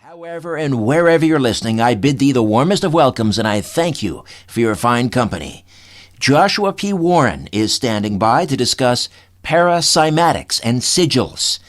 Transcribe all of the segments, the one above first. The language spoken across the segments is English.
However and wherever you're listening, I bid thee the warmest of welcomes, and I thank you for your fine company. Joshua P. Warren is standing by to discuss Para-Cymatics and Sigils.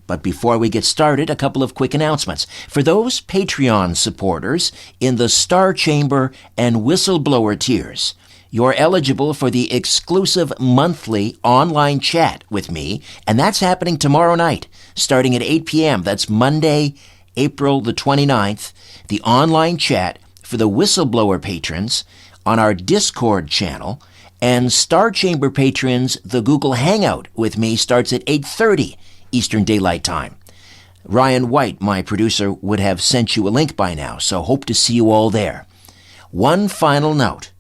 But before we get started, a couple of quick announcements. For those Patreon supporters in the Star Chamber and Whistleblower tiers, you're eligible for the exclusive monthly online chat with me, and that's happening tomorrow night, starting at 8 p.m. That's Monday, April the 29th, the online chat for the Whistleblower patrons on our Discord channel, and Star Chamber patrons, the Google Hangout with me starts at 8:30 Eastern Daylight Time. Ryan White, my producer, would have sent you a link by now, so hope to see you all there. One final note.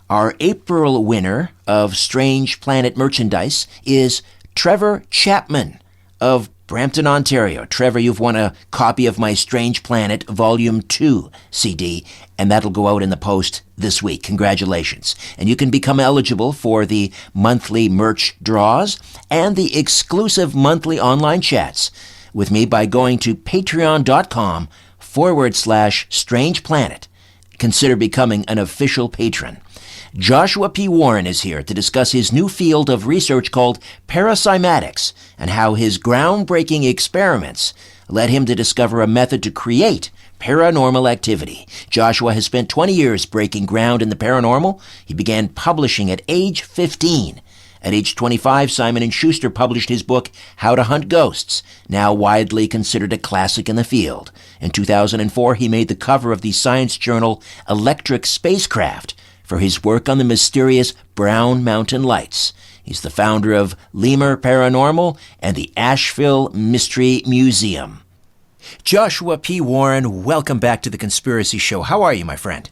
Our April winner of Strange Planet merchandise is Trevor Chapman of Brampton, Ontario. Trevor, you've won a copy of my Strange Planet Volume 2 CD, and that'll go out in the post this week. Congratulations. And you can become eligible for the monthly merch draws and the exclusive monthly online chats with me by going to patreon.com/Strange Planet. Consider becoming an official patron. Joshua P. Warren is here to discuss his new field of research called Para-Cymatics and how his groundbreaking experiments led him to discover a method to create paranormal activity. Joshua has spent 20 years breaking ground in the paranormal. He began publishing at age 15. At age 25, Simon & Schuster published his book, How to Hunt Ghosts, now widely considered a classic in the field. In 2004, he made the cover of the science journal Electric Spacecraft for his work on the mysterious Brown Mountain Lights. He's the founder of L.E.M.U.R Paranormal and the Asheville Mystery Museum. Joshua P. Warren, welcome back to the Conspiracy Show. How are you, my friend?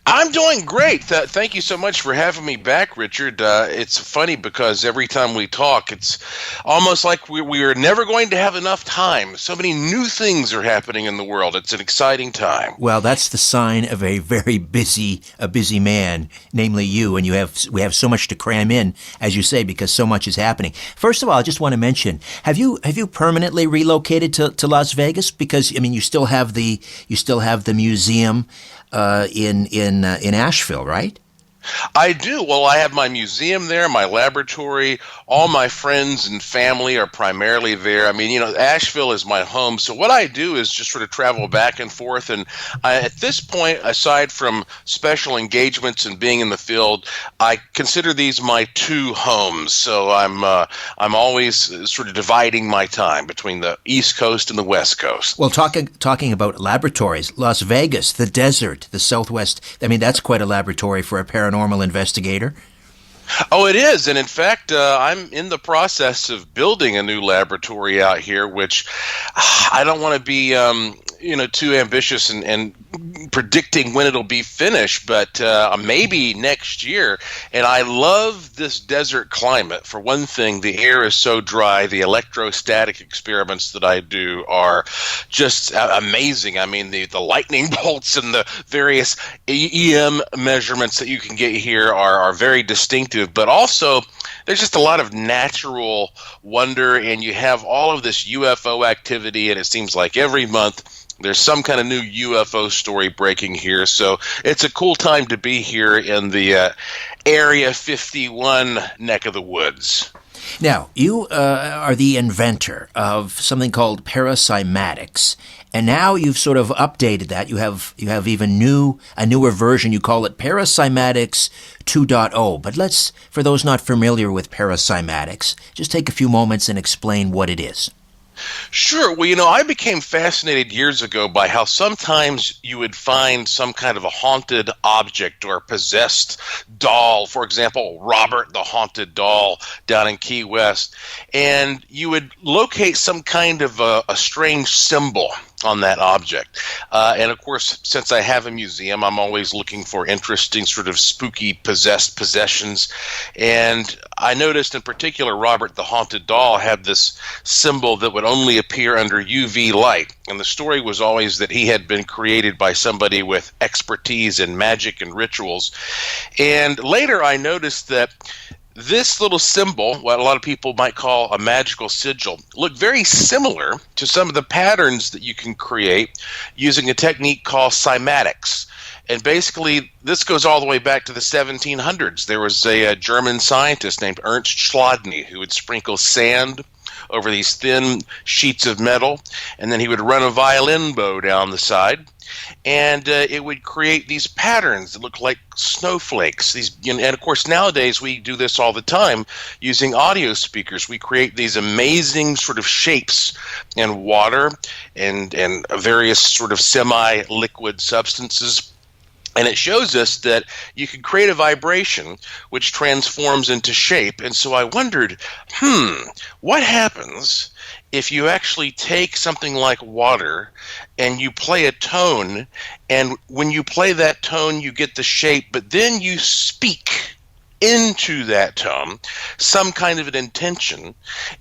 I'm doing great. Thank you so much for having me back, Richard. It's funny because every time we talk, it's almost like we are never going to have enough time. So many new things are happening in the world. It's an exciting time. Well, that's the sign of a very busy man, namely you, and we have so much to cram in, as you say, because so much is happening. First of all, I just want to mention, have you permanently relocated to Las Vegas? Because I mean, you still have the museum in Asheville, right? I do. Well, I have my museum there, my laboratory. All my friends and family are primarily there. I mean, Asheville is my home. So what I do is just sort of travel back and forth. And at this point, aside from special engagements and being in the field, I consider these my two homes. So I'm always sort of dividing my time between the East Coast and the West Coast. Well, talking about laboratories, Las Vegas, the desert, the Southwest, I mean, that's quite a laboratory for a paranormal investigator. Oh, it is. And in fact, I'm in the process of building a new laboratory out here, which I don't want to be, too ambitious and predicting when it'll be finished, but maybe next year. And I love this desert climate. For one thing, the air is so dry. The electrostatic experiments that I do are just amazing. I mean, the lightning bolts and the various EM measurements that you can get here are very distinctive, but also there's just a lot of natural wonder, and you have all of this UFO activity, and it seems like every month there's some kind of new UFO story breaking here. So it's a cool time to be here in the Area 51 neck of the woods. Now, you are the inventor of something called Para-Cymatics, and now you've sort of updated that. You have even a newer version. You call it Para-Cymatics 2.0. But let's, for those not familiar with Para-Cymatics, just take a few moments and explain what it is. Sure. Well, I became fascinated years ago by how sometimes you would find some kind of a haunted object or a possessed doll, for example, Robert the Haunted Doll down in Key West, and you would locate some kind of a strange symbol on that object. And of course, since I have a museum, I'm always looking for interesting sort of spooky possessions. And I noticed in particular, Robert the Haunted Doll had this symbol that would only appear under UV light. And the story was always that he had been created by somebody with expertise in magic and rituals. And later I noticed that this little symbol, what a lot of people might call a magical sigil, look very similar to some of the patterns that you can create using a technique called cymatics. And basically, this goes all the way back to the 1700s. There was a German scientist named Ernst Chladni who would sprinkle sand over these thin sheets of metal, and then he would run a violin bow down the side, and it would create these patterns that look like snowflakes. And of course, nowadays we do this all the time using audio speakers. We create these amazing sort of shapes in water and various sort of semi-liquid substances. And it shows us that you can create a vibration which transforms into shape. And so I wondered, what happens if you actually take something like water and you play a tone, and when you play that tone, you get the shape, but then you speak into that tone some kind of an intention,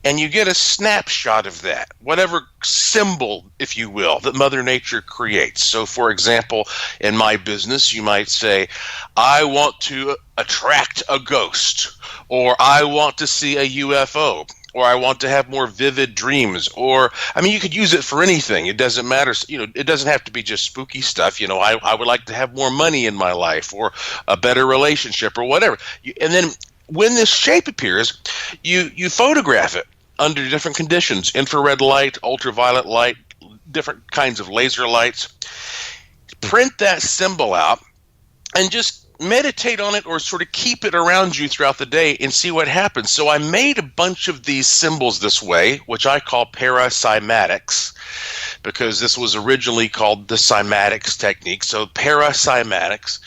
and you get a snapshot of that, whatever symbol, if you will, that Mother Nature creates. So, for example, in my business, you might say, I want to attract a ghost, or I want to see a UFO, or I want to have more vivid dreams, or, I mean, you could use it for anything. It doesn't matter. It doesn't have to be just spooky stuff. I would like to have more money in my life, or a better relationship, or whatever. And then when this shape appears, you photograph it under different conditions, infrared light, ultraviolet light, different kinds of laser lights. Print that symbol out and just meditate on it, or sort of keep it around you throughout the day and see what happens. So I made a bunch of these symbols this way, which I call Para-Cymatics, because this was originally called the cymatics technique. So Para-Cymatics.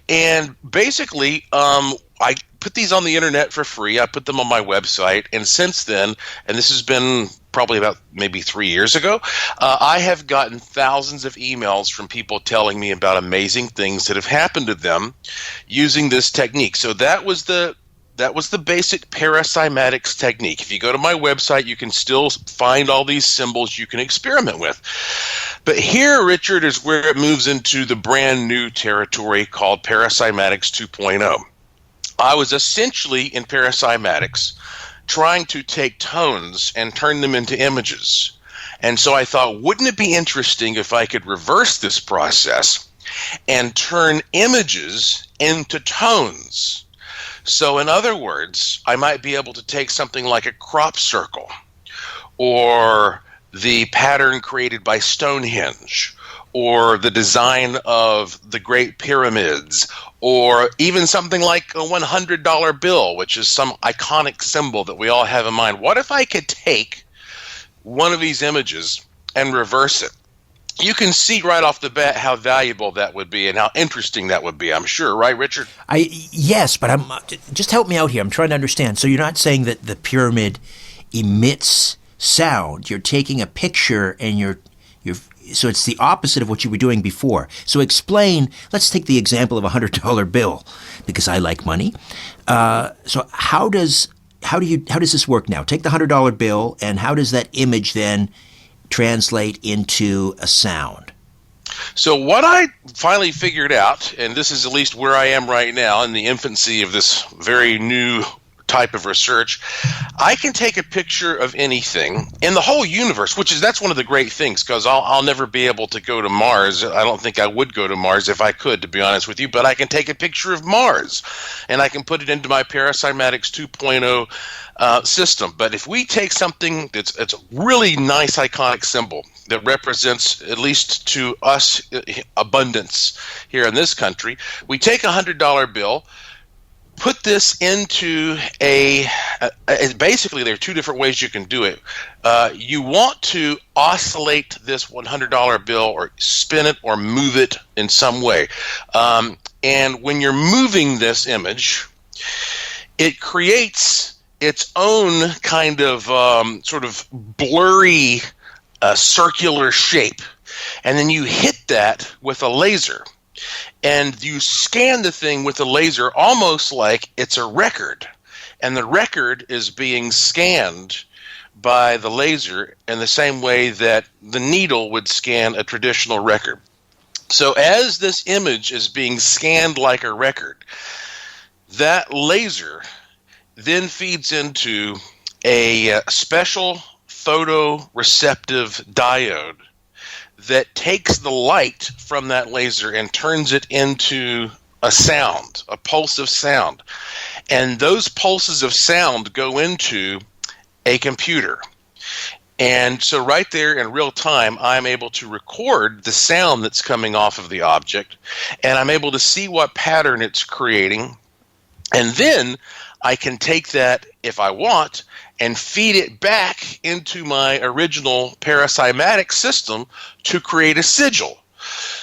And basically, I put these on the internet for free. I put them on my website. And since then, and this has been probably about maybe 3 years ago, I have gotten thousands of emails from people telling me about amazing things that have happened to them using this technique. So that was the basic Para-Cymatics technique. If you go to my website, you can still find all these symbols you can experiment with. But here, Richard, is where it moves into the brand new territory called Para-Cymatics 2.0. I was essentially in Para-Cymatics trying to take tones and turn them into images. And so I thought, wouldn't it be interesting if I could reverse this process and turn images into tones? So in other words, I might be able to take something like a crop circle, or the pattern created by Stonehenge, or the design of the Great Pyramids, or even something like a $100 bill, which is some iconic symbol that we all have in mind. What if I could take one of these images and reverse it? You can see right off the bat how valuable that would be and how interesting that would be, I'm sure. Right, Richard? Yes, but just help me out here. I'm trying to understand. So you're not saying that the pyramid emits sound. You're taking a picture and so it's the opposite of what you were doing before. So explain, let's take the example of a $100 bill, because I like money. So how does this work now? Take the $100 bill, and how does that image then translate into a sound? So what I finally figured out, and this is at least where I am right now in the infancy of this very new type of research, I can take a picture of anything in the whole universe, that's one of the great things, because I'll never be able to go to Mars. I don't think I would go to Mars if I could, to be honest with you, but I can take a picture of Mars and I can put it into my Para-Cymatics 2.0 system. But if we take something it's a really nice iconic symbol that represents, at least to us, abundance here in this country, we take a $100 bill, put this into basically there are two different ways you can do it. You want to oscillate this $100 bill, or spin it or move it in some way. And when you're moving this image, it creates its own kind of sort of blurry circular shape. And then you hit that with a laser. And you scan the thing with a laser almost like it's a record. And the record is being scanned by the laser in the same way that the needle would scan a traditional record. So as this image is being scanned like a record, that laser then feeds into a special photoreceptive diode that takes the light from that laser and turns it into a sound, a pulse of sound. And those pulses of sound go into a computer. And so right there in real time, I'm able to record the sound that's coming off of the object, and I'm able to see what pattern it's creating. And then I can take that, if I want, and feed it back into my original Para-Cymatics system to create a sigil.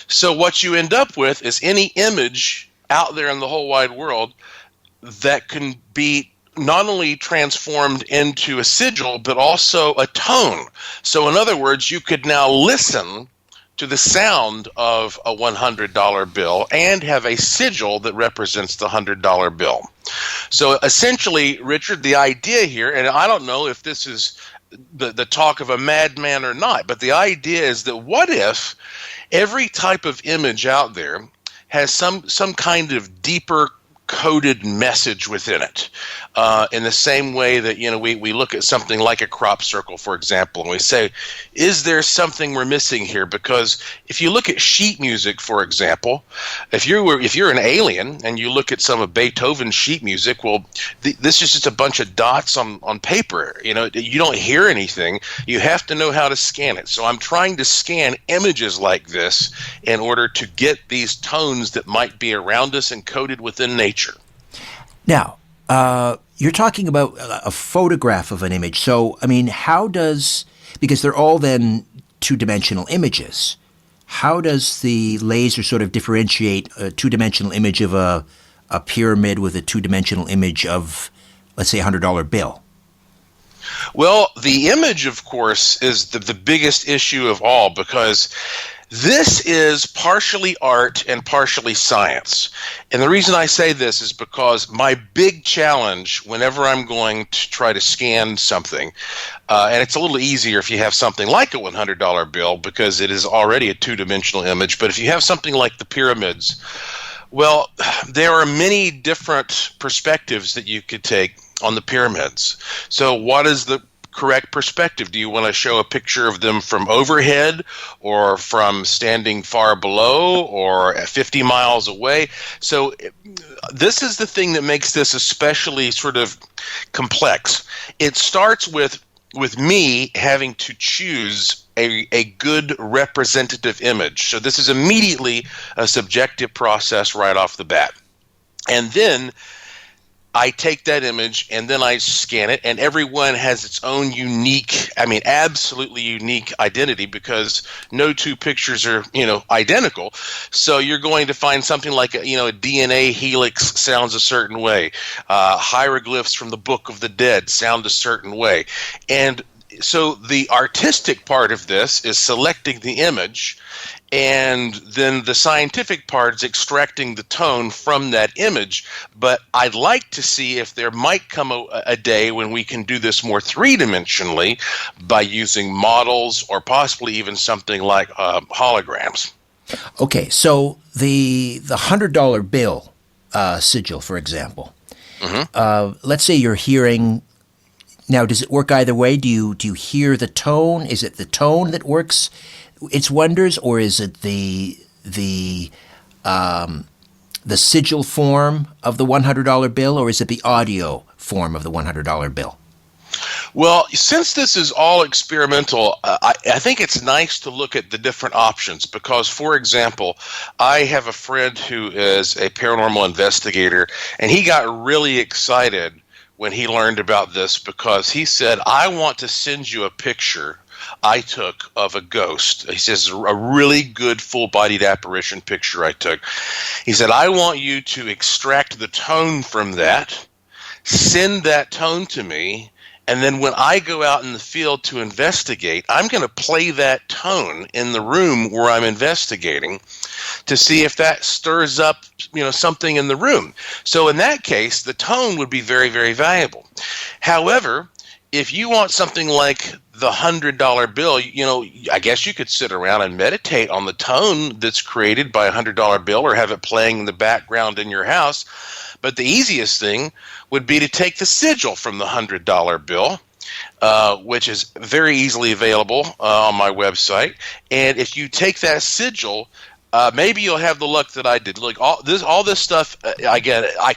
So what you end up with is any image out there in the whole wide world that can be not only transformed into a sigil, but also a tone. So in other words, you could now listen to the sound of a $100 bill and have a sigil that represents the $100 bill. So essentially, Richard, the idea here, and I don't know if this is the talk of a madman or not, but the idea is that what if every type of image out there has some kind of deeper coded message within it, in the same way that we look at something like a crop circle, for example, and we say, is there something we're missing here? Because if you look at sheet music, for example, if you're an alien and you look at some of Beethoven's sheet music, well, this is just a bunch of dots on paper. You don't hear anything. You have to know how to scan it. So I'm trying to scan images like this in order to get these tones that might be around us and coded within nature. Now, you're talking about a photograph of an image. So, I mean, because they're all then two-dimensional images, how does the laser sort of differentiate a two-dimensional image of a pyramid with a two-dimensional image of, let's say, a $100 bill? Well, the image, of course, is the biggest issue of all, because this is partially art and partially science. And the reason I say this is because my big challenge whenever I'm going to try to scan something, and it's a little easier if you have something like a $100 bill because it is already a two-dimensional image, but if you have something like the pyramids, well, there are many different perspectives that you could take on the pyramids. So what is the correct perspective? Do you want to show a picture of them from overhead or from standing far below or 50 miles away? So this is the thing that makes this especially sort of complex. It starts with me having to choose a good representative image. So this is immediately a subjective process right off the bat. And then I take that image and then I scan it, and everyone has its own unique, absolutely unique identity, because no two pictures are, identical. So you're going to find something like a DNA helix sounds a certain way. Hieroglyphs from the Book of the Dead sound a certain way. And so the artistic part of this is selecting the image, and then the scientific part is extracting the tone from that image. But I'd like to see if there might come a day when we can do this more three-dimensionally by using models or possibly even something like holograms. Okay, so the $100 bill sigil, for example, let's say you're hearing. Now, does it work either way? Do you hear the tone? Is it the tone that works its wonders, or is it the sigil form of the $100 bill, or is it the audio form of the $100 bill? Well, since this is all experimental, I think it's nice to look at the different options because, for example, I have a friend who is a paranormal investigator, and he got really excited when he learned about this because he said, I want to send you a picture I took of a ghost. He says, a really good full-bodied apparition picture I took. He said, I want you to extract the tone from that, send that tone to me, and then when I go out in the field to investigate, I'm going to play that tone in the room where I'm investigating to see if that stirs up, something in the room. So in that case, the tone would be very, very valuable. However, if you want something like the $100 bill, I guess you could sit around and meditate on the tone that's created by a $100 bill or have it playing in the background in your house. But the easiest thing would be to take the sigil from the $100 bill, which is very easily available on my website. And if you take that sigil, maybe you'll have the luck that I did. Look, all this stuff, I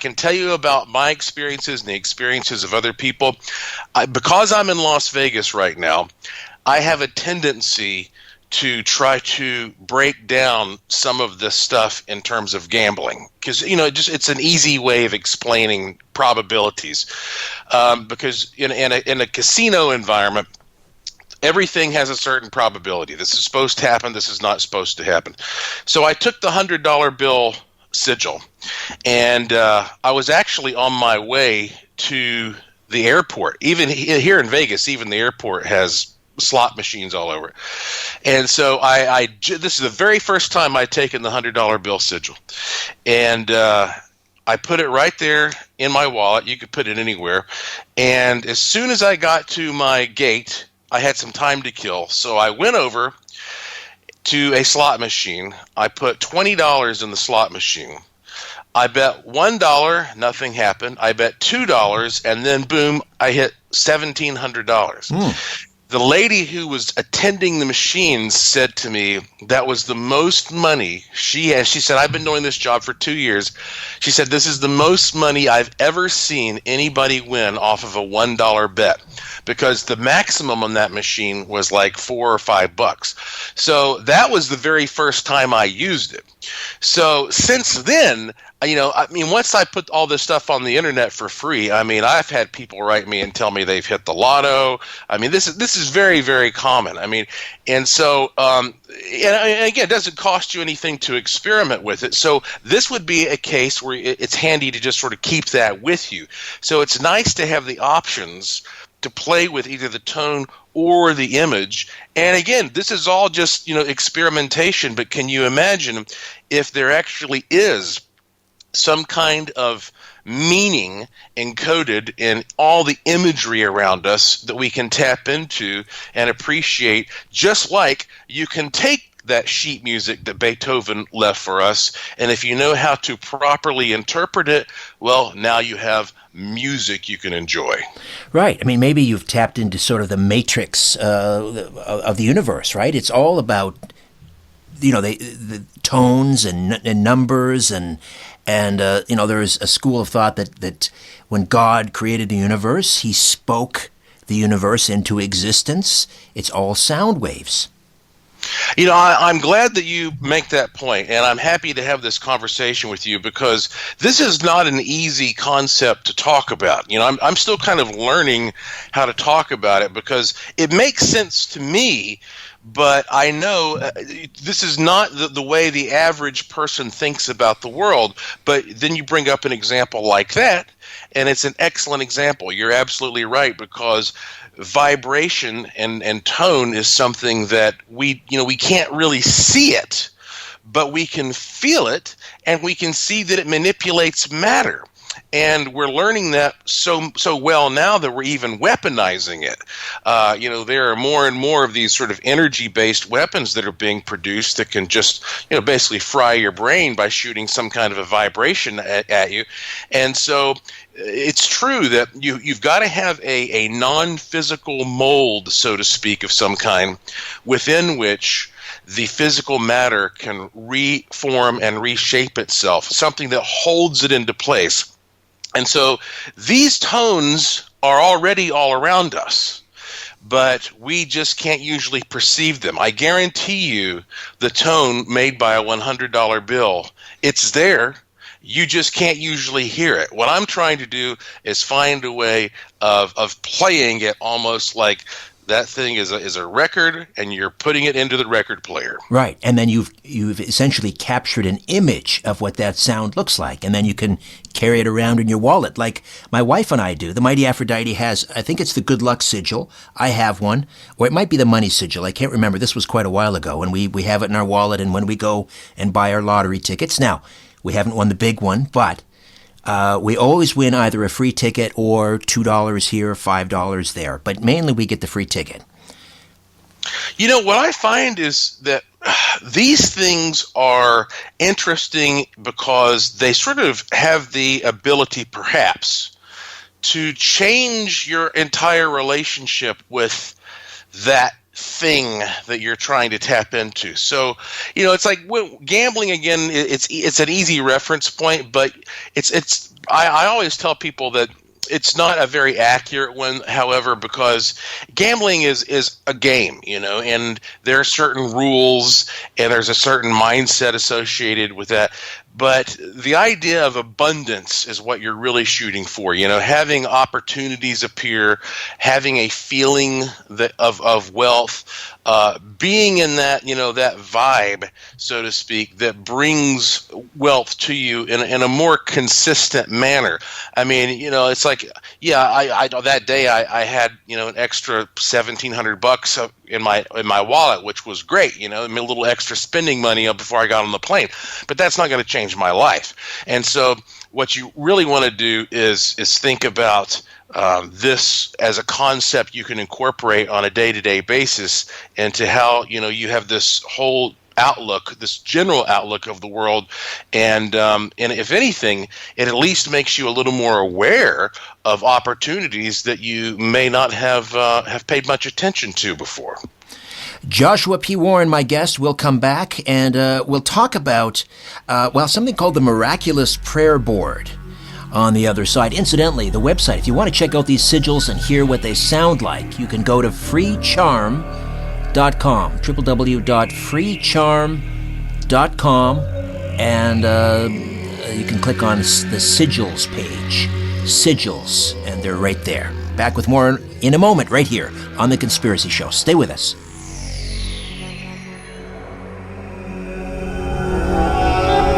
can tell you about my experiences and the experiences of other people. Because I'm in Las Vegas right now, I have a tendency to try to break down some of this stuff in terms of gambling, because it's an easy way of explaining probabilities. Because in a casino environment, everything has a certain probability. This is supposed to happen. This is not supposed to happen. So I took the $100 bill sigil, and I was actually on my way to the airport. Even here in Vegas, even the airport has slot machines all over. And so this is the very first time I'd taken the $100 bill sigil. And I put it right there in my wallet. You could put it anywhere. And as soon as I got to my gate, I had some time to kill. So I went over to a slot machine. I put $20 in the slot machine. I bet $1, nothing happened. I bet $2, and then boom, I hit $1,700. The lady who was attending the machines said to me that was the most money she had. She said, I've been doing this job for 2 years. She said, this is the most money I've ever seen anybody win off of a $1 bet, because the maximum on that machine was like $4 or $5. So that was the very first time I used it. So since then, once I put all this stuff on the internet for free, I've had people write me and tell me they've hit the lotto. This is very, very common. And so, and again, it doesn't cost you anything to experiment with it. So this would be a case where it's handy to just sort of keep that with you. So it's nice to have the options to play with either the tone or the image. And again, this is all just, experimentation, but can you imagine if there actually is some kind of meaning encoded in all the imagery around us that we can tap into and appreciate, just like you can take that sheet music that Beethoven left for us, and if you know how to properly interpret it, well, now you have music you can enjoy. Right. Maybe you've tapped into sort of the matrix of the universe, right? It's all about, the tones and numbers and there's a school of thought that when God created the universe, he spoke the universe into existence. It's all sound waves. I'm glad that you make that point, and I'm happy to have this conversation with you, because this is not an easy concept to talk about. I'm still kind of learning how to talk about it, because it makes sense to me, but I know this is not the way the average person thinks about the world. But then you bring up an example like that, and it's an excellent example. You're absolutely right, because vibration and tone is something that we can't really see it, but we can feel it, and we can see that it manipulates matter. And we're learning that so well now that we're even weaponizing it. There are more and more of these sort of energy-based weapons that are being produced that can just, basically fry your brain by shooting some kind of a vibration at you. And so it's true that you've got to have a non-physical mold, so to speak, of some kind, within which the physical matter can reform and reshape itself, something that holds it into place. And so these tones are already all around us, but we just can't usually perceive them. I guarantee you the tone made by a $100 bill, it's there. You just can't usually hear it. What I'm trying to do is find a way of playing it almost like that thing is a record, and you're putting it into the record player. Right, and then you've essentially captured an image of what that sound looks like, and then you can carry it around in your wallet, like my wife and I do. The Mighty Aphrodite has, I think it's the Good Luck sigil. I have one, or it might be the Money sigil. I can't remember. This was quite a while ago, and we have it in our wallet, and when we go and buy our lottery tickets. Now, we haven't won the big one, but we always win either a free ticket or $2 here, $5 there. But mainly we get the free ticket. What I find is that these things are interesting because they sort of have the ability, perhaps, to change your entire relationship with that thing that you're trying to tap into. So, it's like gambling again. It's an easy reference point, but I always tell people that it's not a very accurate one, however, because gambling is a game, and there are certain rules and there's a certain mindset associated with that. But the idea of abundance is what you're really shooting for, having opportunities appear, having a feeling of wealth, being in that, that vibe, so to speak, that brings wealth to you in a more consistent manner. I mean, it's like, I that day I had, an extra $1,700 in my wallet, which was great, a little extra spending money before I got on the plane. But that's not going to change my life. And so what you really want to do is think about this as a concept you can incorporate on a day-to-day basis into how, you have this whole outlook, this general outlook of the world, and if anything, it at least makes you a little more aware of opportunities that you may not have paid much attention to before. Joshua P. Warren, my guest, will come back and we'll talk about, something called the Miraculous Prayer Board on the other side. Incidentally, the website, if you want to check out these sigils and hear what they sound like, you can go to freecharm.com, www.freecharm.com, and you can click on the sigils page, sigils, and they're right there. Back with more in a moment right here on The Conspiracy Show. Stay with us.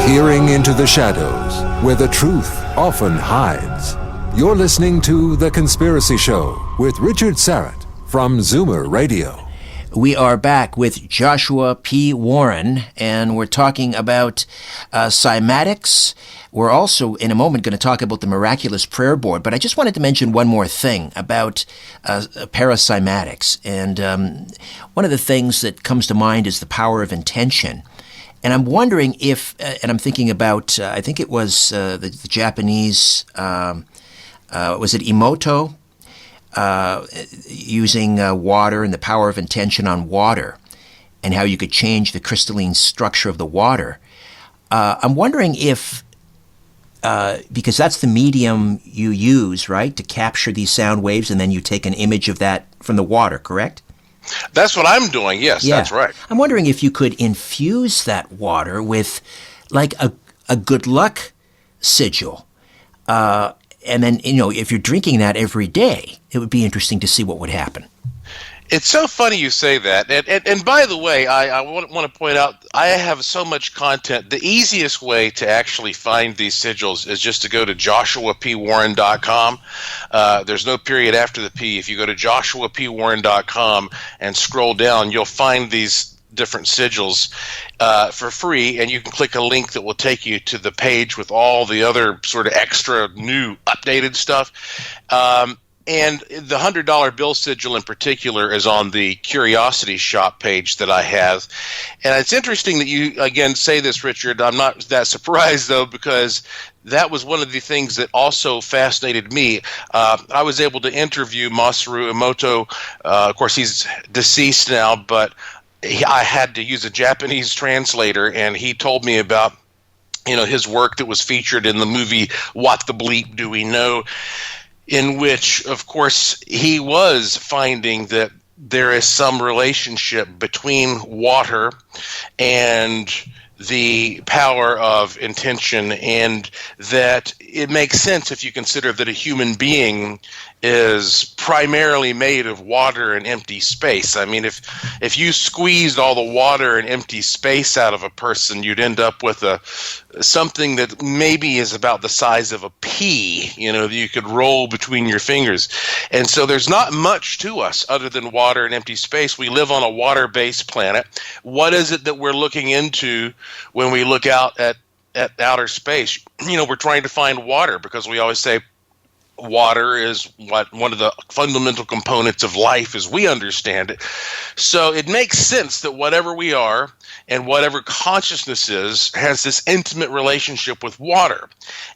Peering into the shadows, where the truth often hides. You're listening to The Conspiracy Show with Richard Sarrett from Zoomer Radio. We are back with Joshua P. Warren, and we're talking about cymatics. We're also, in a moment, going to talk about the Miraculous Prayer Board, but I just wanted to mention one more thing about Para-Cymatics. And one of the things that comes to mind is the power of intention. And I'm wondering if, and I'm thinking about, I think it was the Japanese, was it Emoto, using water and the power of intention on water and how you could change the crystalline structure of the water. I'm wondering if, because that's the medium you use, right, to capture these sound waves, and then you take an image of that from the water, correct? That's what I'm doing. Yes, yeah. That's right. I'm wondering if you could infuse that water with like a good luck sigil. And then, if you're drinking that every day, it would be interesting to see what would happen. It's so funny you say that. And by the way, I want to point out, I have so much content. The easiest way to actually find these sigils is just to go to joshuapwarren.com. There's no period after the P. If you go to joshuapwarren.com and scroll down, you'll find these different sigils for free, and you can click a link that will take you to the page with all the other sort of extra new updated stuff. And the $100 bill sigil in particular is on the Curiosity Shop page that I have. And it's interesting that you, again, say this, Richard. I'm not that surprised, though, because that was one of the things that also fascinated me. I was able to interview Masaru Emoto. Of course, he's deceased now, but I had to use a Japanese translator, and he told me about his work that was featured in the movie What the Bleep Do We Know?, in which, of course, he was finding that there is some relationship between water and the power of intention, and that it makes sense if you consider that a human being is primarily made of water and empty space. I mean, if you squeezed all the water and empty space out of a person, you'd end up with something that maybe is about the size of a pea, that you could roll between your fingers. And so there's not much to us other than water and empty space. We live on a water-based planet. What is it that we're looking into when we look out at outer space? We're trying to find water, because we always say, water is one of the fundamental components of life as we understand it. So it makes sense that whatever we are and whatever consciousness is has this intimate relationship with water.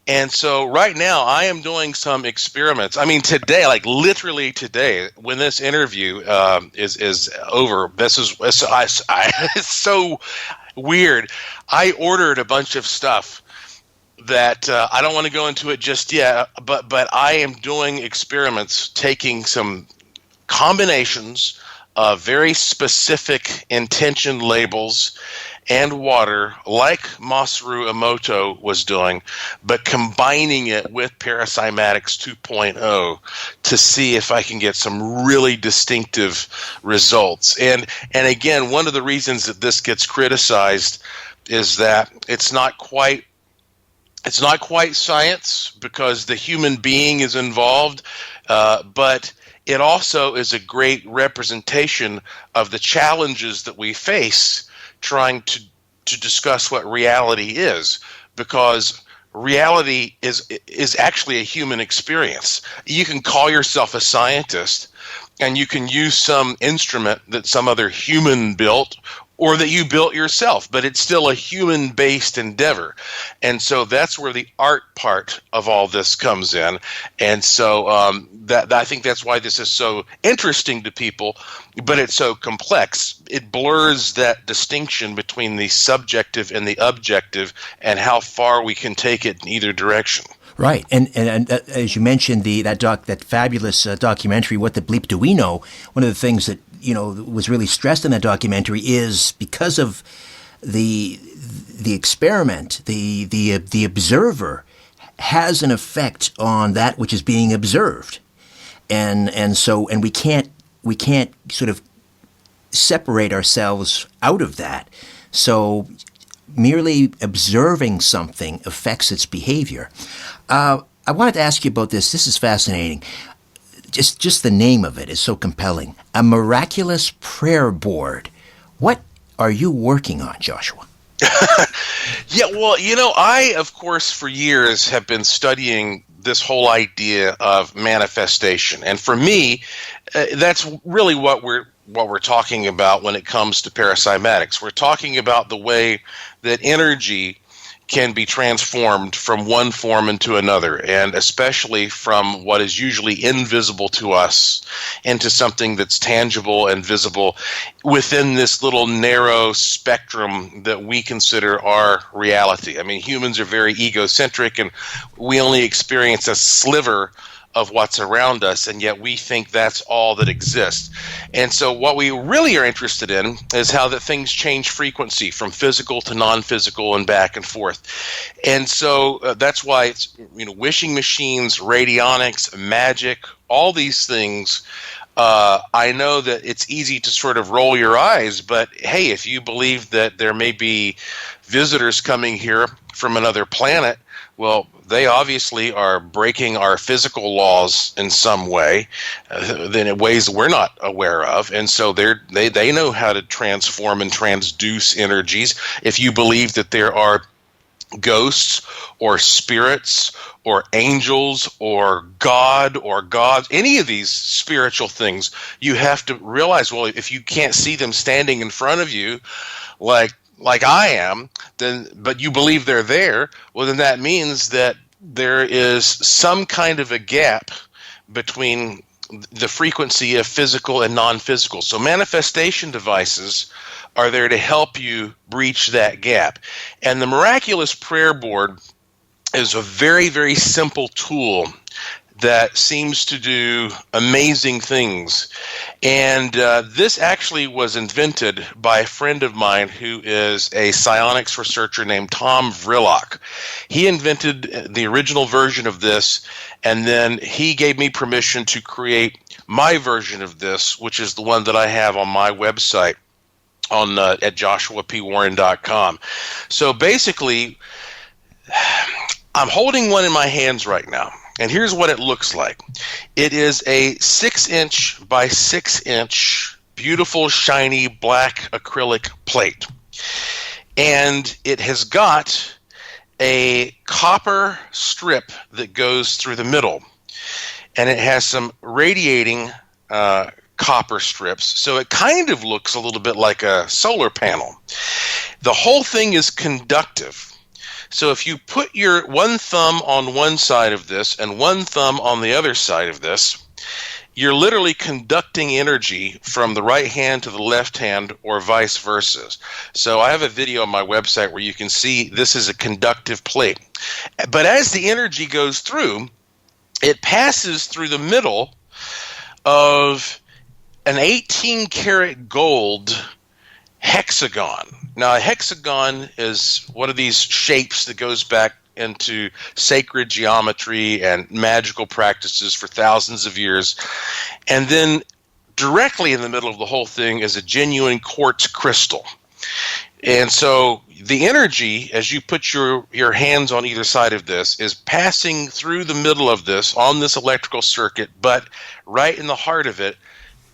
And so right now I am doing some experiments. I mean, today, like literally today, when this interview is over, it's so weird. I ordered a bunch of stuff that I don't want to go into it just yet, but I am doing experiments, taking some combinations of very specific intention labels and water, like Masaru Emoto was doing, but combining it with Para-Cymatics 2.0 to see if I can get some really distinctive results. And again, one of the reasons that this gets criticized is that it's not quite science because the human being is involved, but it also is a great representation of the challenges that we face trying to discuss what reality is, because reality is actually a human experience. You can call yourself a scientist and you can use some instrument that some other human built or that you built yourself, but it's still a human-based endeavor. And so that's where the art part of all this comes in. And so I think that's why this is so interesting to people, but it's so complex. It blurs that distinction between the subjective and the objective and how far we can take it in either direction. Right, and as you mentioned, that fabulous documentary, What the Bleep Do We Know? One of the things that was really stressed in that documentary is because of the experiment, the observer has an effect on that which is being observed, and we can't sort of separate ourselves out of that. So merely observing something affects its behavior. I wanted to ask you about this. This is fascinating. Just the name of it is so compelling. A miraculous prayer board. What are you working on, Joshua? Yeah, well, I, of course, for years have been studying this whole idea of manifestation. And for me, that's really what we're talking about when it comes to Para-Cymatics. We're talking about the way that energy can be transformed from one form into another, and especially from what is usually invisible to us into something that's tangible and visible within this little narrow spectrum that we consider our reality. I mean, humans are very egocentric, and we only experience a sliver of what's around us, and yet we think that's all that exists. And so what we really are interested in is how that things change frequency from physical to non-physical and back and forth. And so that's why it's, wishing machines, radionics, magic, all these things. I know that it's easy to sort of roll your eyes, but hey, if you believe that there may be visitors coming here from another planet, well, they obviously are breaking our physical laws in some way, in ways we're not aware of. And so they know how to transform and transduce energies. If you believe that there are ghosts or spirits or angels or God or gods, any of these spiritual things, you have to realize, well, if you can't see them standing in front of you, like I am, but you believe they're there, well, then that means that there is some kind of a gap between the frequency of physical and non-physical. So manifestation devices are there to help you breach that gap. And the Miraculous Prayer Board is a very, very simple tool that seems to do amazing things. And this actually was invented by a friend of mine who is a psionics researcher named Tom Vrillock. He invented the original version of this, and then he gave me permission to create my version of this, which is the one that I have on my website at joshuapwarren.com. So basically, I'm holding one in my hands right now. And here's what it looks like. It is a 6-inch by 6-inch beautiful, shiny, black acrylic plate. And it has got a copper strip that goes through the middle. and it has some radiating copper strips, so it kind of looks a little bit like a solar panel. The whole thing is conductive. So if you put your one thumb on one side of this and one thumb on the other side of this, you're literally conducting energy from the right hand to the left hand or vice versa. So I have a video on my website where you can see this is a conductive plate. But as the energy goes through, it passes through the middle of an 18 karat gold hexagon. Now, a hexagon is one of these shapes that goes back into sacred geometry and magical practices for thousands of years. And then directly in the middle of the whole thing is a genuine quartz crystal. And so the energy, as you put your hands on either side of this, is passing through the middle of this on this electrical circuit, but right in the heart of it,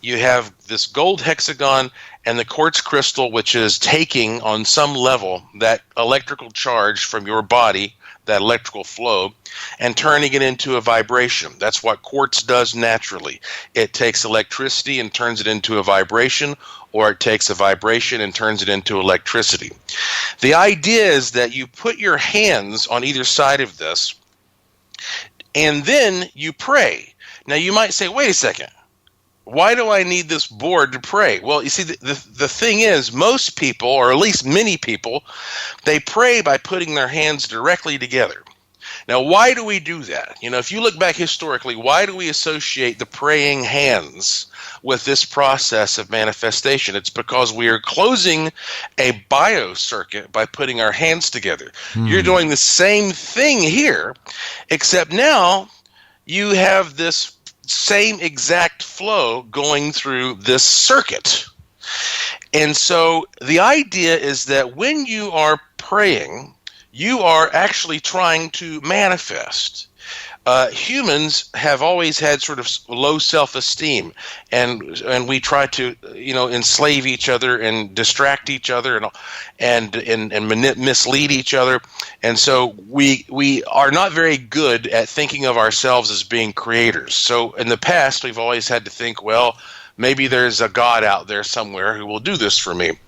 you have this gold hexagon and the quartz crystal, which is taking on some level that electrical charge from your body, that electrical flow, and turning it into a vibration. That's what quartz does naturally. It takes electricity and turns it into a vibration, or it takes a vibration and turns it into electricity. The idea is that you put your hands on either side of this, and then you pray. Now, you might say, wait a second. Why do I need this board to pray? Well, you see, the thing is, most people, or at least many people, they pray by putting their hands directly together. Now, why do we do that? You know, if you look back historically, why do we associate the praying hands with this process of manifestation? It's because we are closing a biocircuit by putting our hands together. You're doing the same thing here, except now you have this same exact flow going through this circuit. And so the idea is that when you are praying, you are actually trying to manifest. Humans have always had sort of low self-esteem, and we try to, enslave each other and distract each other and mislead each other, and so we are not very good at thinking of ourselves as being creators. So in the past, we've always had to think, well, maybe there's a God out there somewhere who will do this for me.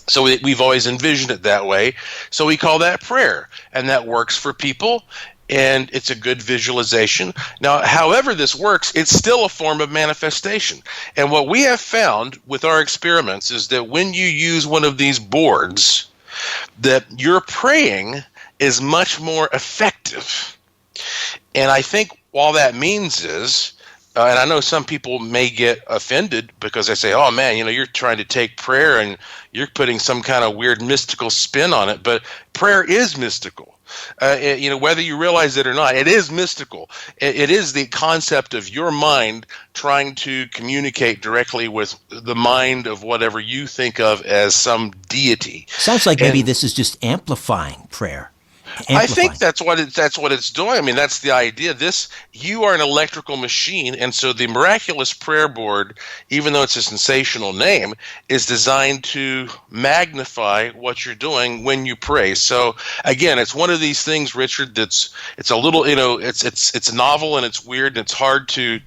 So we've always envisioned it that way. So we call that prayer, and that works for people. And it's a good visualization. Now, however this works, it's still a form of manifestation. And what we have found with our experiments is that when you use one of these boards, that your praying is much more effective. And I think all that means is, and I know some people may get offended because they say, oh man, you're trying to take prayer and you're putting some kind of weird mystical spin on it. But prayer is mystical. Whether you realize it or not, it is mystical. It is the concept of your mind trying to communicate directly with the mind of whatever you think of as some deity. Sounds like maybe this is just amplifying prayer. I think that's what it's doing. I mean, that's the idea. You are an electrical machine, and so the Miraculous Prayer Board, even though it's a sensational name, is designed to magnify what you're doing when you pray. So again, it's one of these things, Richard, it's a little, it's novel and it's weird and it's hard to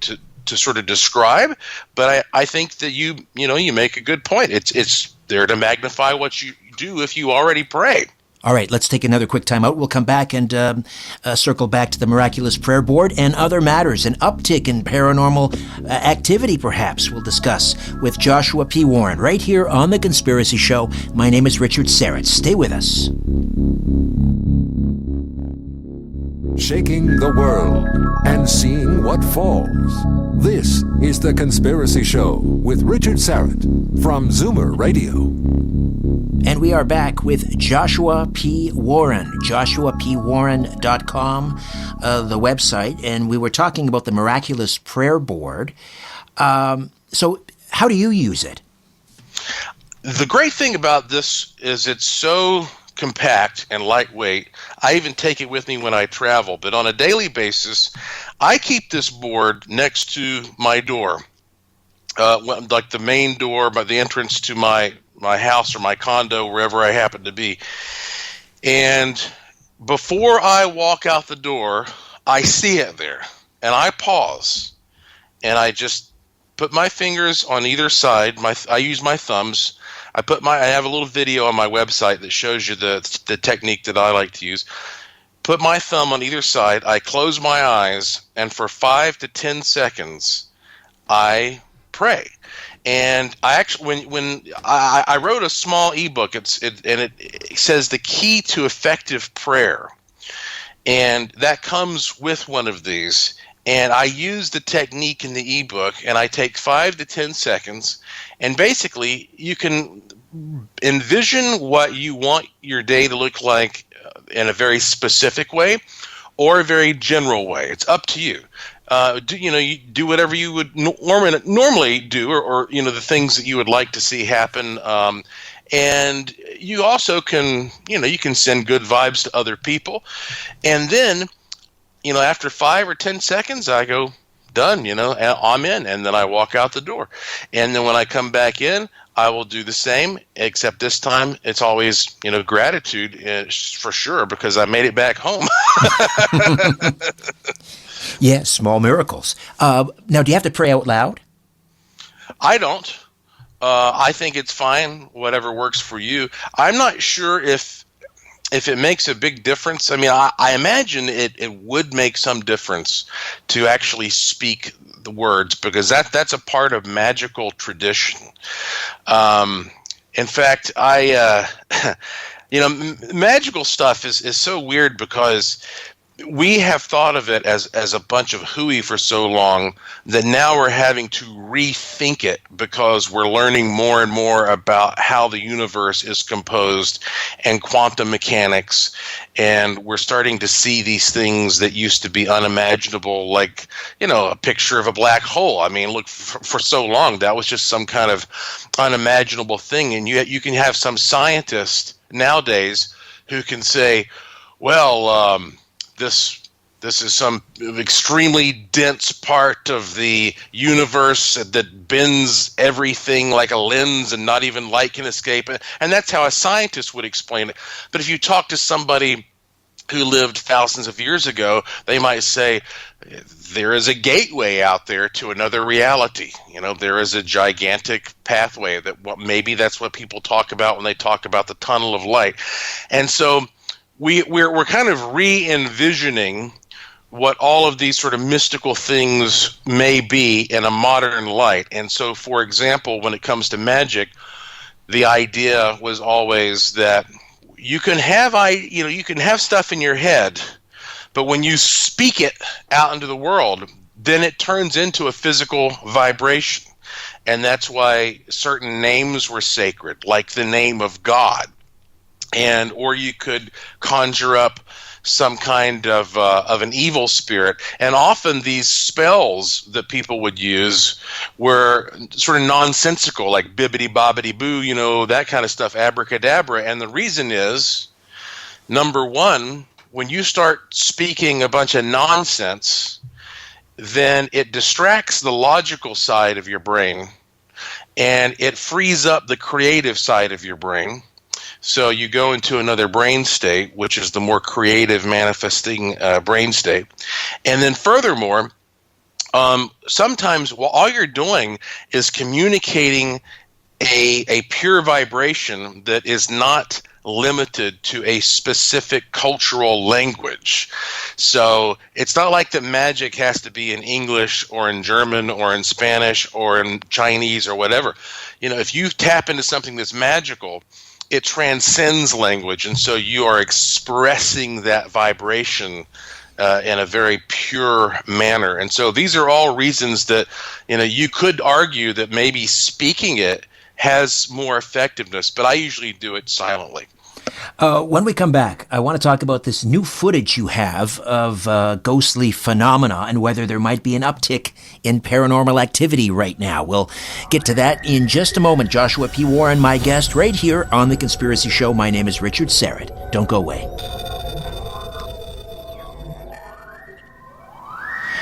sort of describe, but I think that you make a good point. It's there to magnify what you do if you already pray. All right, let's take another quick time out. We'll come back and circle back to the Miraculous Prayer Board and other matters. An uptick in paranormal activity, perhaps, we'll discuss with Joshua P. Warren right here on The Conspiracy Show. My name is Richard Serrett. Stay with us. Shaking the world and seeing what falls. This is The Conspiracy Show with Richard Serrett from Zoomer Radio. And we are back with Joshua P. Warren, joshuapwarren.com, the website, and we were talking about the Miraculous Prayer Board. So how do you use it? The great thing about this is it's so compact and lightweight. I even take it with me when I travel, but on a daily basis, I keep this board next to my door, like the main door, by the entrance to my house or my condo, wherever I happen to be. And before I walk out the door, I see it there. and I pause, and I just put my fingers on either side. I use my thumbs. I have a little video on my website that shows you the technique that I like to use. Put my thumb on either side. I close my eyes, and for 5 to 10 seconds, I pray. And I actually, when I wrote a small ebook, it says the key to effective prayer, and that comes with one of these. And I use the technique in the ebook, and I take 5 to 10 seconds, and basically you can envision what you want your day to look like in a very specific way or a very general way. It's up to you. You do whatever you would normally do, or the things that you would like to see happen. And you also can, you can send good vibes to other people. And then, after 5 or 10 seconds, I go, done, I'm in. And then I walk out the door. And then when I come back in, I will do the same, except this time it's always, gratitude for sure, because I made it back home. Yeah, small miracles. Now, do you have to pray out loud? I don't. I think it's fine, whatever works for you. I'm not sure if it makes a big difference. I mean, I imagine it would make some difference to actually speak the words, because that's a part of magical tradition. In fact, magical stuff is so weird, because we have thought of it as a bunch of hooey for so long that now we're having to rethink it, because we're learning more and more about how the universe is composed and quantum mechanics, and we're starting to see these things that used to be unimaginable, like, a picture of a black hole. I mean, look, for so long that was just some kind of unimaginable thing, and you can have some scientist nowadays who can say, well, this is some extremely dense part of the universe that bends everything like a lens, and not even light can escape. And that's how a scientist would explain it. But if you talk to somebody who lived thousands of years ago, they might say, there is a gateway out there to another reality. There is a gigantic pathway maybe that's what people talk about when they talk about the tunnel of light. And so we're kind of re-envisioning what all of these sort of mystical things may be in a modern light. And so, for example, when it comes to magic, the idea was always that you can have stuff in your head, but when you speak it out into the world, then it turns into a physical vibration. And that's why certain names were sacred, like the name of God. Or you could conjure up some kind of an evil spirit. And often these spells that people would use were sort of nonsensical, like bibbidi bobbidi boo, that kind of stuff, abracadabra. And the reason is, number one, when you start speaking a bunch of nonsense, then it distracts the logical side of your brain, and it frees up the creative side of your brain. So you go into another brain state, which is the more creative manifesting brain state. And then furthermore, sometimes all you're doing is communicating a pure vibration that is not limited to a specific cultural language. So it's not like that magic has to be in English or in German or in Spanish or in Chinese or whatever. If you tap into something that's magical, it transcends language, and so you are expressing that vibration in a very pure manner. And so these are all reasons that you could argue that maybe speaking it has more effectiveness, but I usually do it silently. When we come back, I want to talk about this new footage you have of ghostly phenomena and whether there might be an uptick in paranormal activity right now. We'll get to that in just a moment. Joshua P. Warren, my guest, right here on The Conspiracy Show. My name is Richard Serrett. Don't go away.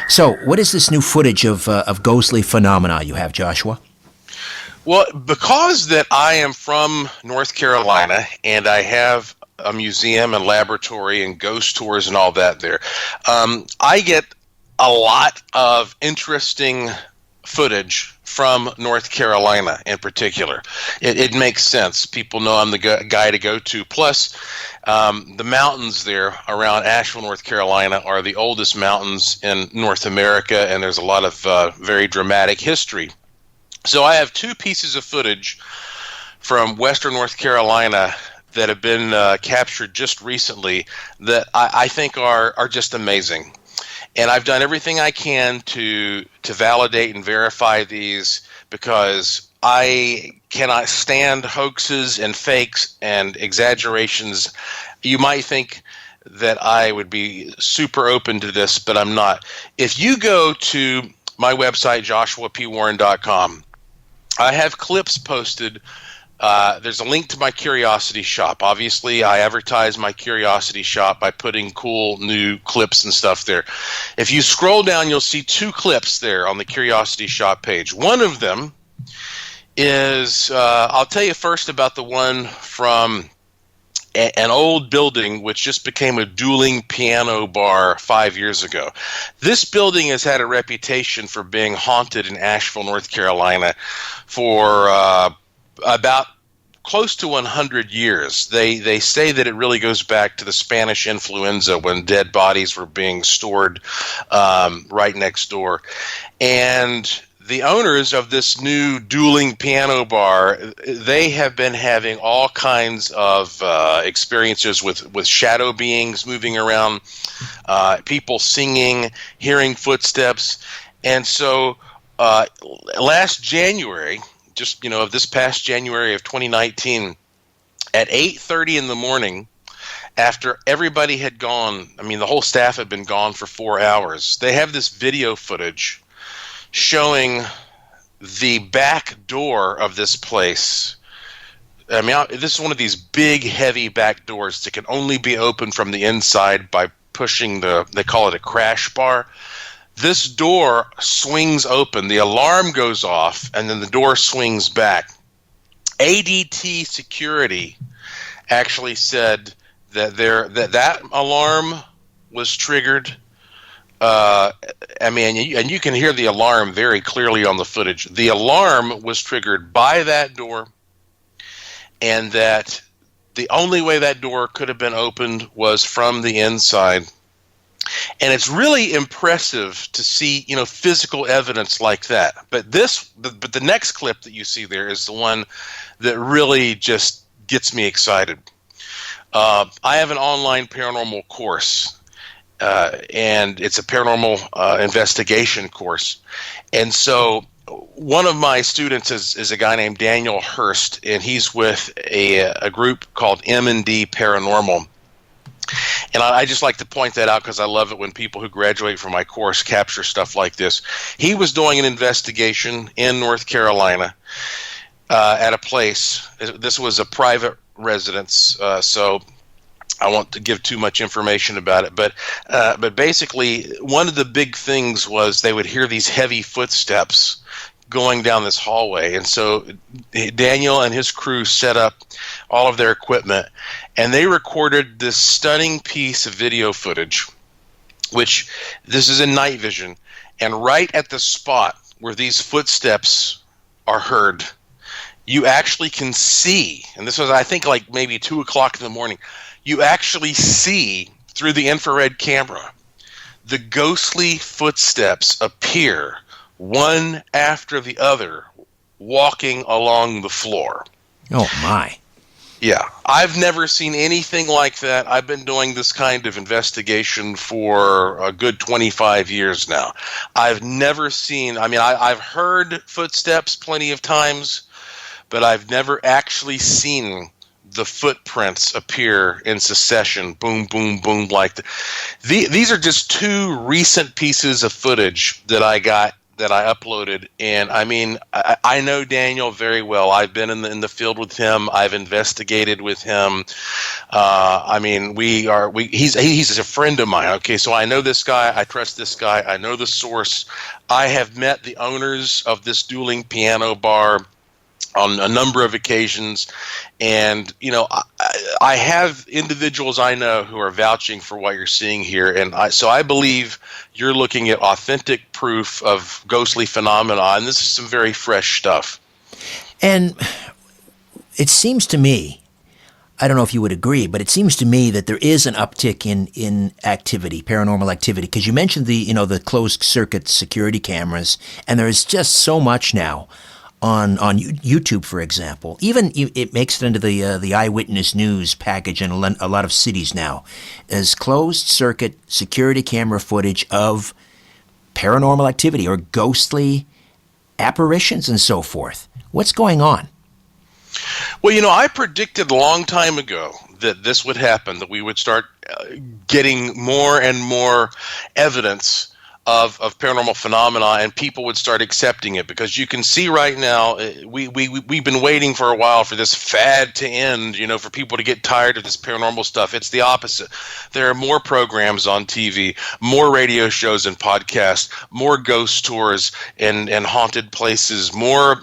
So, what is this new footage of ghostly phenomena you have, Joshua? Well, because that I am from North Carolina and I have a museum and laboratory and ghost tours and all that there, I get a lot of interesting footage from North Carolina in particular. It makes sense. People know I'm the guy to go to. Plus, the mountains there around Asheville, North Carolina are the oldest mountains in North America, and there's a lot of very dramatic history. So I have 2 pieces of footage from Western North Carolina that have been captured just recently that I think are just amazing. And I've done everything I can to validate and verify these because I cannot stand hoaxes and fakes and exaggerations. You might think that I would be super open to this, but I'm not. If you go to my website, joshuapwarren.com, I have clips posted. There's a link to my Curiosity Shop. Obviously, I advertise my Curiosity Shop by putting cool new clips and stuff there. If you scroll down, you'll see 2 clips there on the Curiosity Shop page. One of them is, I'll tell you first about the one from an old building which just became a dueling piano bar 5 years ago. This building has had a reputation for being haunted in Asheville, North Carolina for about close to 100 years. They say that it really goes back to the Spanish influenza when dead bodies were being stored right next door. And the owners of this new dueling piano bar, they have been having all kinds of experiences with shadow beings moving around, people singing, hearing footsteps. And so last January, just, of this past January of 2019, at 8:30 in the morning, after everybody had gone, the whole staff had been gone for 4 hours, they have this video footage showing the back door of this place. This is one of these big, heavy back doors that can only be opened from the inside by pushing they call it a crash bar. This door swings open, the alarm goes off, and then the door swings back. ADT security actually said that that alarm was triggered. And you can hear the alarm very clearly on the footage. The alarm was triggered by that door, and that the only way that door could have been opened was from the inside. And it's really impressive to see, physical evidence like that. But the next clip that you see there is the one that really just gets me excited. I have an online paranormal course, and it's a paranormal investigation course. And so one of my students is a guy named Daniel Hurst, and he's with a group called M&D Paranormal. And I just like to point that out because I love it when people who graduate from my course capture stuff like this. He was doing an investigation in North Carolina at a place. This was a private residence, so I won't give too much information about it. But basically, one of the big things was they would hear these heavy footsteps going down this hallway. And so Daniel and his crew set up all of their equipment, and they recorded this stunning piece of video footage, which this is in night vision. And right at the spot where these footsteps are heard, you actually can see, and this was, I think, like maybe 2 o'clock in the morning, you actually see through the infrared camera the ghostly footsteps appear one after the other, walking along the floor. Oh, my. Yeah, I've never seen anything like that. I've been doing this kind of investigation for a good 25 years now. I've never seen, I've heard footsteps plenty of times, but I've never actually seen the footprints appear in succession, boom, boom, boom, like that. These are just 2 recent pieces of footage that I got, that I uploaded, and I know Daniel very well. I've been in the field with him. I've investigated with him. He's a friend of mine. Okay, so I know this guy. I trust this guy. I know the source. I have met the owners of this dueling piano bar. on a number of occasions. And, I have individuals I know who are vouching for what you're seeing here. And so I believe you're looking at authentic proof of ghostly phenomena. And this is some very fresh stuff. And it seems to me, I don't know if you would agree, but it seems to me that there is an uptick in activity, paranormal activity, because you mentioned the closed circuit security cameras, and there is just so much now on YouTube, for example. Even it makes it into the eyewitness news package in a lot of cities now as closed circuit security camera footage of paranormal activity or ghostly apparitions and so forth. What's going on? Well, I predicted a long time ago that this would happen, that we would start getting more and more evidence of paranormal phenomena, and people would start accepting it, because you can see right now, we've been waiting for a while for this fad to end, for people to get tired of this paranormal stuff. It's the opposite. There are more programs on TV, more radio shows and podcasts, more ghost tours and haunted places, more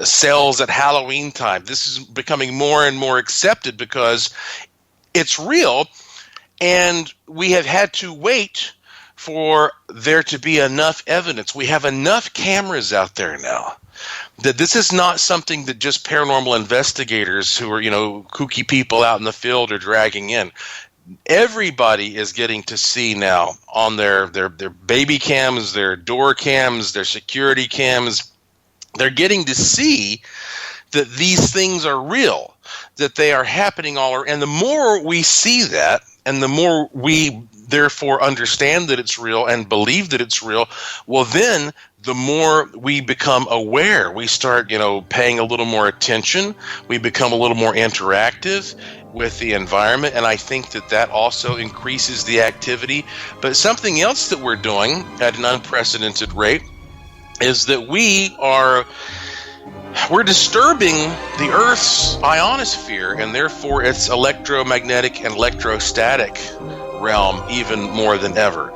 sales at Halloween time. This is becoming more and more accepted because it's real, and we have had to wait for there to be enough evidence. We have enough cameras out there now that this is not something that just paranormal investigators who are, kooky people out in the field are dragging in. Everybody is getting to see now on their baby cams, their door cams, their security cams. They're getting to see that these things are real, that they are happening all around. And the more we see that, and the more we therefore understand that it's real and believe that it's real, well, then the more we become aware. We start, paying a little more attention. We become a little more interactive with the environment, and I think that also increases the activity. But something else that we're doing at an unprecedented rate is that we're disturbing the Earth's ionosphere, and therefore its electromagnetic and electrostatic realm even more than ever.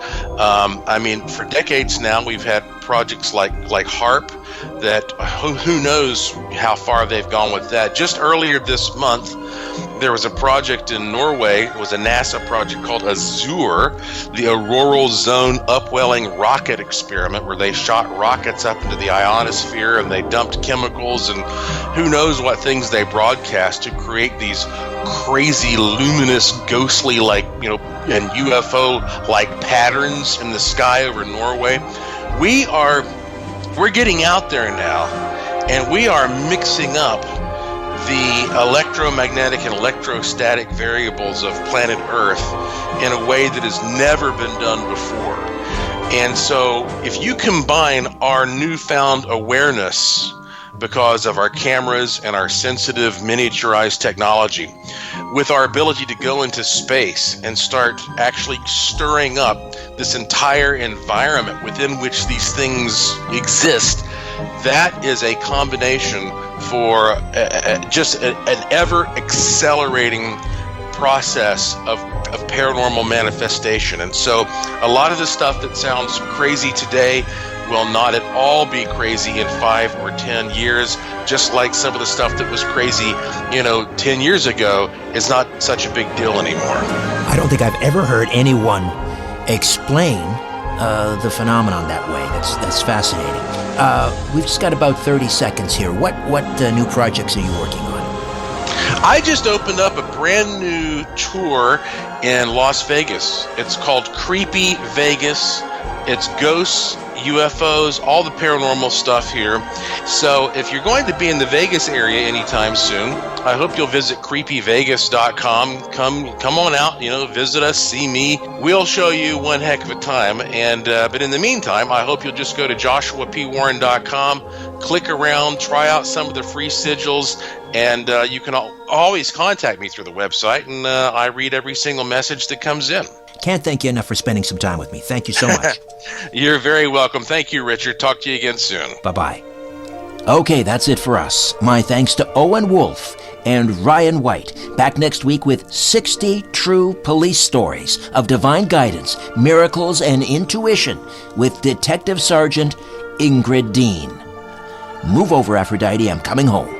For decades now, we've had projects like HARP that who knows how far they've gone with that. Just earlier this month, there was a project in Norway. It was a NASA project called L.E.M.U.R, the Auroral Zone Upwelling Rocket Experiment, where they shot rockets up into the ionosphere and they dumped chemicals and who knows what things they broadcast to create these crazy, luminous, ghostly, and UFO-like patterns in the sky over Norway. We're getting out there now, and we are mixing up the electromagnetic and electrostatic variables of planet Earth in a way that has never been done before. And so if you combine our newfound awareness because of our cameras and our sensitive miniaturized technology with our ability to go into space and start actually stirring up this entire environment within which these things exist, that is a combination for just an ever-accelerating process of paranormal manifestation. And so a lot of the stuff that sounds crazy today will not at all be crazy in 5 or 10 years, just like some of the stuff that was crazy, 10 years ago is not such a big deal anymore. I don't think I've ever heard anyone explain the phenomenon that way. That's fascinating. We've just got about 30 seconds here. What new projects are you working on? I just opened up a brand new tour in Las Vegas. It's called Creepy Vegas. It's ghosts, UFOs, all the paranormal stuff here. So if you're going to be in the Vegas area anytime soon, I hope you'll visit creepyvegas.com. Come on out, visit us, see me. We'll show you one heck of a time. And but in the meantime, I hope you'll just go to joshuapwarren.com, click around, try out some of the free sigils, and you can always contact me through the website, and I read every single message that comes in. Can't thank you enough for spending some time with me. Thank you so much. You're very welcome. Thank you, Richard. Talk to you again soon. Bye-bye. Okay, that's it for us. My thanks to Owen Wolf and Ryan White. Back next week with 60 true police stories of divine guidance, miracles, and intuition with Detective Sergeant Ingrid Dean. Move over, Aphrodite. I'm coming home.